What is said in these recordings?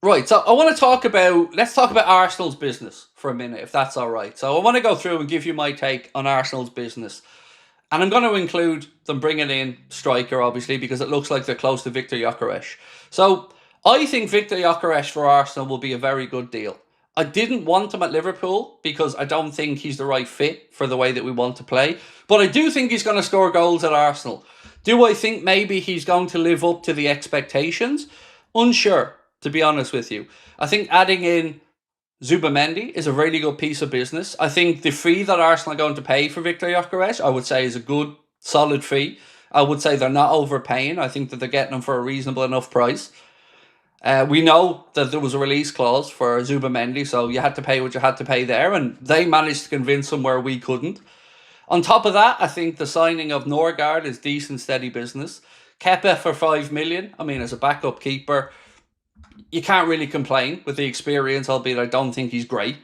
Right, so I want to talk about, let's talk about Arsenal's business for a minute, if that's all right. So I want to go through and give you my take on Arsenal's business. And I'm going to include them bringing in striker, obviously, because it looks like they're close to Victor Gyökeres. So I think Victor Gyökeres for Arsenal will be a very good deal. I didn't want him at Liverpool because I don't think he's the right fit for the way that we want to play. But I do think he's going to score goals at Arsenal. Do I think maybe he's going to live up to the expectations? Unsure, to be honest with you. I think adding in Zubamendi is a really good piece of business. I think the fee that Arsenal are going to pay for Victor Gyökeres, I would say, is a good, solid fee. I would say they're not overpaying. I think that they're getting him for a reasonable enough price. We know that there was a release clause for Zubamendi, so you had to pay what you had to pay there, and they managed to convince him where we couldn't. On top of that, I think the signing of Norgard is decent, steady business. Kepa for 5 million. I mean, as a backup keeper, you can't really complain with the experience, albeit I don't think he's great.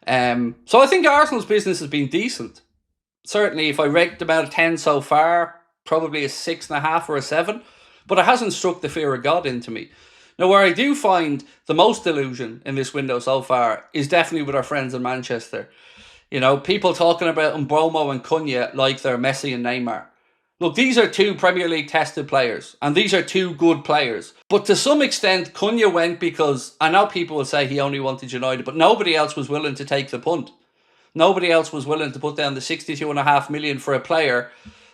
So I think Arsenal's business has been decent. Certainly, if I rate them out of 10 so far, probably a 6.5 or a 7. But it hasn't struck the fear of God into me. Now, where I do find the most delusion in this window so far is definitely with our friends in Manchester. You know, people talking about Mbeumo and Cunha like they're Messi and Neymar. Look, these are two Premier League tested players, and these are two good players. But to some extent, Cunha went because, I know people will say he only wanted United, but nobody else was willing to take the punt. Nobody else was willing to put down the 62.5 million for a player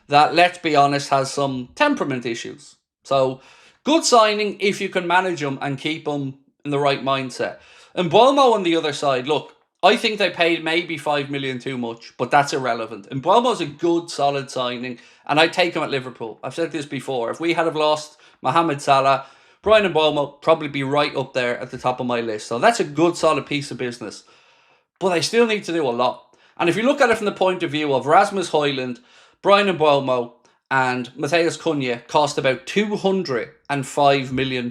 that, let's be honest, has some temperament issues. So, good signing if you can manage him and keep him in the right mindset. And Mbeumo on the other side, look, I think they paid maybe 5 million too much, but that's irrelevant. And Mbeumo's a good, solid signing, and I'd take him at Liverpool. I've said this before. If we had have lost Mohamed Salah, Bryan Mbeumo probably be right up there at the top of my list. So that's a good, solid piece of business. But they still need to do a lot. And if you look at it from the point of view of Rasmus Højlund, Bryan Mbeumo, and Matheus Cunha cost about £205 million.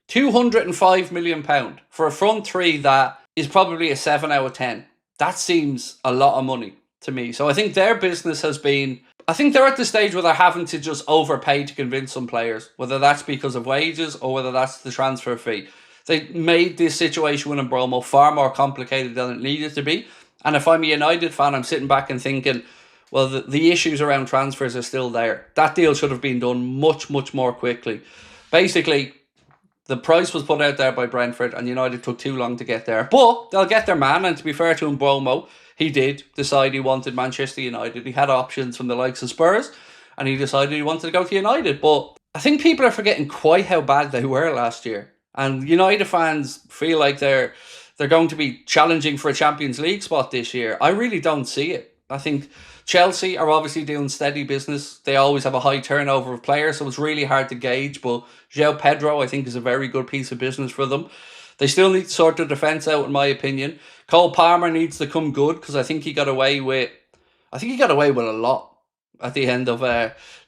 £205 million for a front three that is probably a 7 out of 10. That seems a lot of money to me. So I think their business has been, I think they're at the stage where they're having to just overpay to convince some players, whether that's because of wages or whether that's the transfer fee. They made this situation with Mbeumo far more complicated than it needed to be. And if I'm a United fan, I'm sitting back and thinking, well, the issues around transfers are still there. That deal should have been done much, much more quickly. Basically, the price was put out there by Brentford and United took too long to get there. But they'll get their man, and to be fair to Mbeumo, he did decide he wanted Manchester United. He had options from the likes of Spurs, and he decided he wanted to go to United. But I think people are forgetting quite how bad they were last year. And United fans feel like they're going to be challenging for a Champions League spot this year. I really don't see it. I think Chelsea are obviously doing steady business. They always have a high turnover of players, so it's really hard to gauge. But João Pedro, I think, is a very good piece of business for them. They still need to sort their defence out, in my opinion. Cole Palmer needs to come good because I think he got away with a lot at the end of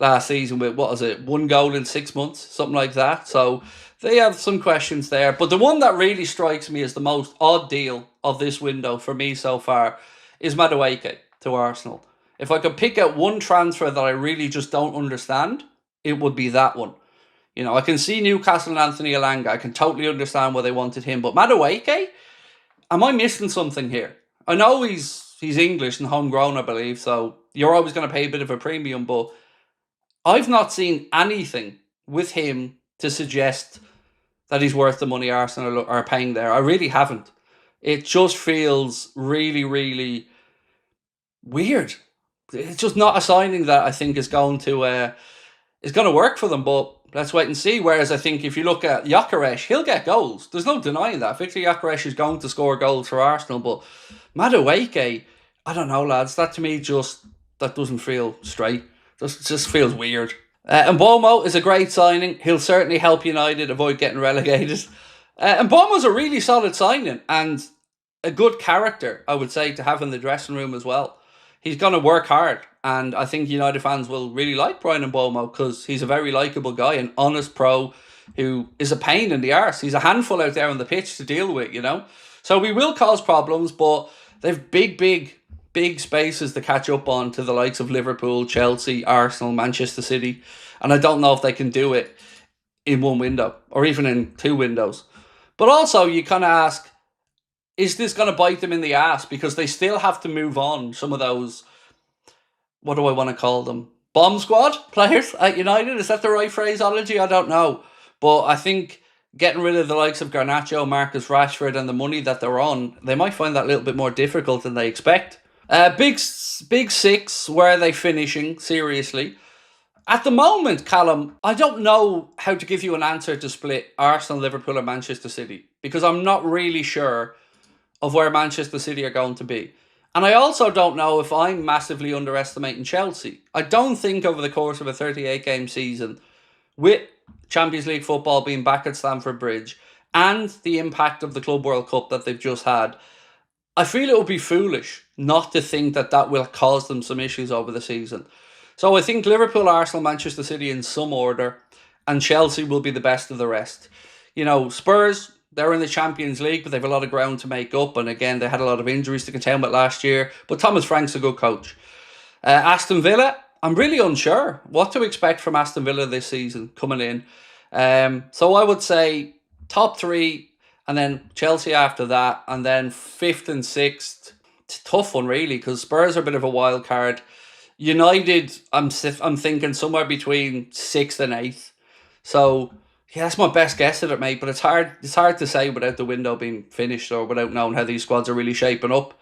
last season with, what was it, 1 goal in 6 months, something like that. So they have some questions there. But the one that really strikes me as the most odd deal of this window for me so far is Madueke to Arsenal. If I could pick out one transfer that I really just don't understand, it would be that one. You know, I can see Newcastle and Anthony Elanga. I can totally understand why they wanted him. But Madueke, am I missing something here? I know he's English and homegrown, I believe, so you're always going to pay a bit of a premium, but I've not seen anything with him to suggest that he's worth the money Arsenal are paying there. I really haven't. It just feels really, really weird. It's just not a signing that I think is going to work for them, but let's wait and see. Whereas I think if you look at Gyökeres, he'll get goals. There's no denying that. Victor Gyökeres is going to score goals for Arsenal, but Madueke, I don't know, lads. That to me that doesn't feel straight. Just feels weird. And Mbeumo is a great signing. He'll certainly help United avoid getting relegated. And Mbeumo's a really solid signing and a good character, I would say, to have in the dressing room as well. He's going to work hard, and I think United fans will really like Bryan Mbeumo because he's a very likeable guy, an honest pro who is a pain in the arse. He's a handful out there on the pitch to deal with, you know. So we will cause problems, but they've big spaces to catch up on to the likes of Liverpool, Chelsea, Arsenal, Manchester City, and I don't know if they can do it in one window or even in 2 windows. But also, you kind of ask, is this going to bite them in the ass? Because they still have to move on some of those, what do I want to call them? Bomb squad players at United? Is that the right phraseology? I don't know. But I think getting rid of the likes of Garnacho, Marcus Rashford, and the money that they're on, they might find that a little bit more difficult than they expect. Big six, where are they finishing? Seriously. At the moment, Callum, I don't know how to give you an answer to split Arsenal, Liverpool, and Manchester City, because I'm not really sure of where Manchester City are going to be. And I also don't know if I'm massively underestimating Chelsea. I don't think over the course of a 38-game season, with Champions League football being back at Stamford Bridge and the impact of the Club World Cup that they've just had, I feel it would be foolish not to think that that will cause them some issues over the season. So I think Liverpool, Arsenal, Manchester City in some order, and Chelsea will be the best of the rest. You know, Spurs, they're in the Champions League, but they have a lot of ground to make up. And again, they had a lot of injuries to contend with last year. But Thomas Frank's a good coach. Aston Villa, I'm really unsure what to expect from Aston Villa this season coming in. So I would say top three, and then Chelsea after that, and then fifth and sixth. It's a tough one, really, because Spurs are a bit of a wild card. United, I'm thinking somewhere between sixth and eighth. So yeah, that's my best guess at it, mate. But it's hard. It's hard to say without the window being finished or without knowing how these squads are really shaping up.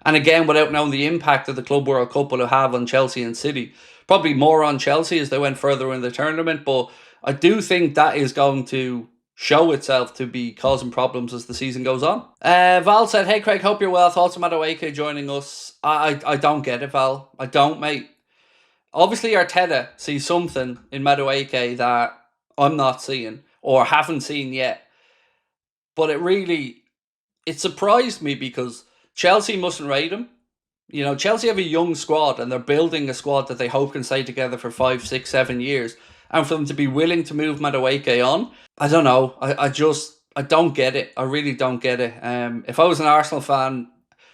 And again, without knowing the impact that the Club World Cup will have on Chelsea and City. Probably more on Chelsea as they went further in the tournament. But I do think that is going to show itself to be causing problems as the season goes on. Val said, "Hey Craig, hope you're well. Thoughts on Madueke joining us?" I don't get it, Val. I don't, mate. Obviously, Arteta sees something in Madueke that I'm not seeing or haven't seen yet. But it surprised me because Chelsea mustn't rate him. You know, Chelsea have a young squad and they're building a squad that they hope can stay together for 5, 6, 7 years. And for them to be willing to move Madueke on, I don't know. I don't get it. I really don't get it. If I was an Arsenal fan,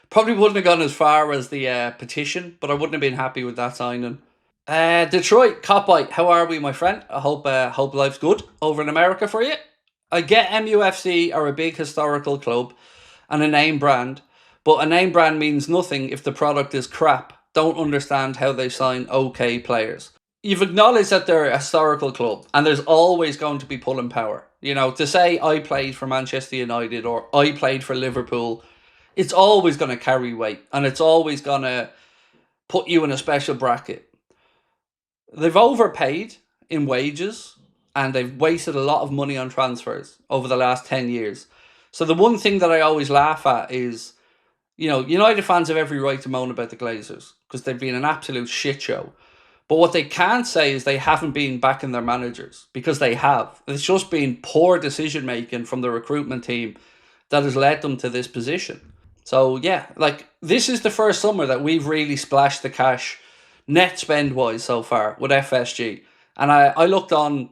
probably wouldn't have gone as far as the petition, but I wouldn't have been happy with that signing. Detroit, Copite, how are we, my friend? I hope life's good over in America for you. I get MUFC are a big historical club and a name brand, but a name brand means nothing if the product is crap. Don't understand how they sign okay players. You've acknowledged that they're a historical club and there's always going to be pulling power. You know, to say I played for Manchester United or I played for Liverpool, it's always going to carry weight and it's always going to put you in a special bracket. They've overpaid in wages and they've wasted a lot of money on transfers over the last 10 years. So the one thing that I always laugh at is, you know, United fans have every right to moan about the Glazers because they've been an absolute shit show. But what they can't say is they haven't been backing their managers, because they have. It's just been poor decision making from the recruitment team that has led them to this position. So yeah, like this is the first summer that we've really splashed the cash net spend wise so far with FSG. And I looked on,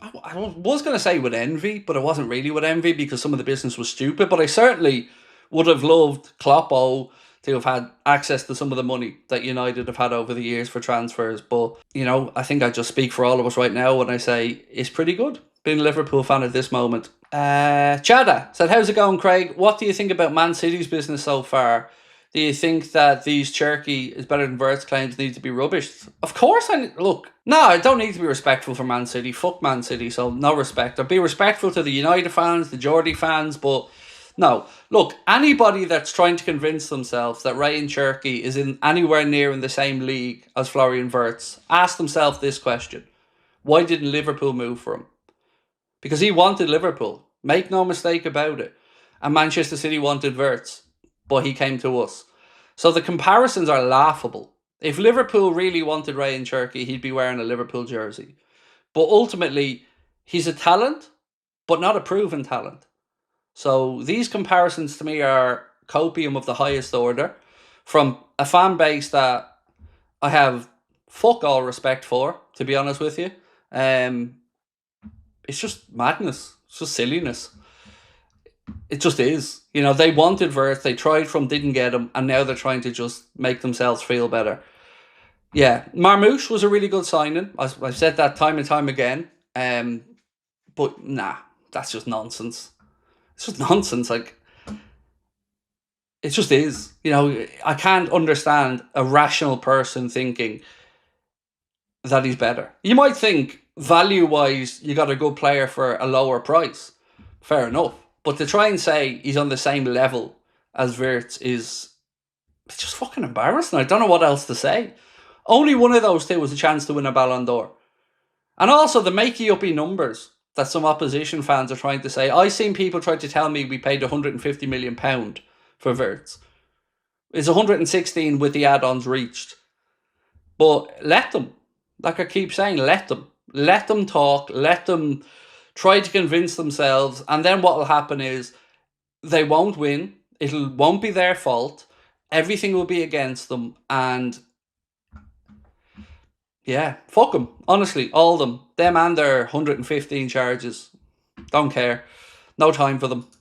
I was going to say with envy, but it wasn't really with envy because some of the business was stupid. But I certainly would have loved Kloppo to have had access to some of the money that United have had over the years for transfers. But, you know, I think I just speak for all of us right now when I say it's pretty good being a Liverpool fan at this moment. Chada said, how's it going, Craig? What do you think about Man City's business so far? Do you think that these Cherky is better than Vert's claims need to be rubbished? Of course I don't need to be respectful for Man City. Fuck Man City, so no respect. I'll be respectful to the United fans, the Geordie fans, but no. Look, anybody that's trying to convince themselves that Ryan Cherky is in anywhere near in the same league as Florian Wirtz, ask themselves this question. Why didn't Liverpool move for him? Because he wanted Liverpool. Make no mistake about it. And Manchester City wanted Wirtz, but he came to us. So the comparisons are laughable. If Liverpool really wanted Ryan Cherky, he'd be wearing a Liverpool jersey. But ultimately, he's a talent, but not a proven talent. So these comparisons to me are copium of the highest order from a fan base that I have fuck all respect for, to be honest with you. It's just madness. It's just silliness. It just is. You know, they wanted Wirtz, they tried from, didn't get him, and now they're trying to just make themselves feel better. Yeah, Marmouche was a really good signing. I've said that time and time again. But nah, that's just nonsense. It's just nonsense. Like, it just is. You know, I can't understand a rational person thinking that he's better. You might think value-wise, you got a good player for a lower price. Fair enough. But to try and say he's on the same level as Wirtz is, it's just fucking embarrassing. I don't know what else to say. Only one of those two was a chance to win a Ballon d'Or. And also the makey-uppy numbers that some opposition fans are trying to say. I've seen people try to tell me we paid £150 million for Wirtz. It's 116 with the add-ons reached. But let them. Like I keep saying, let them. Let them talk. Let them try to convince themselves. And then what will happen is they won't win. It won't be their fault. Everything will be against them. And yeah, fuck them. Honestly, all of them. Them and their 115 charges. Don't care. No time for them.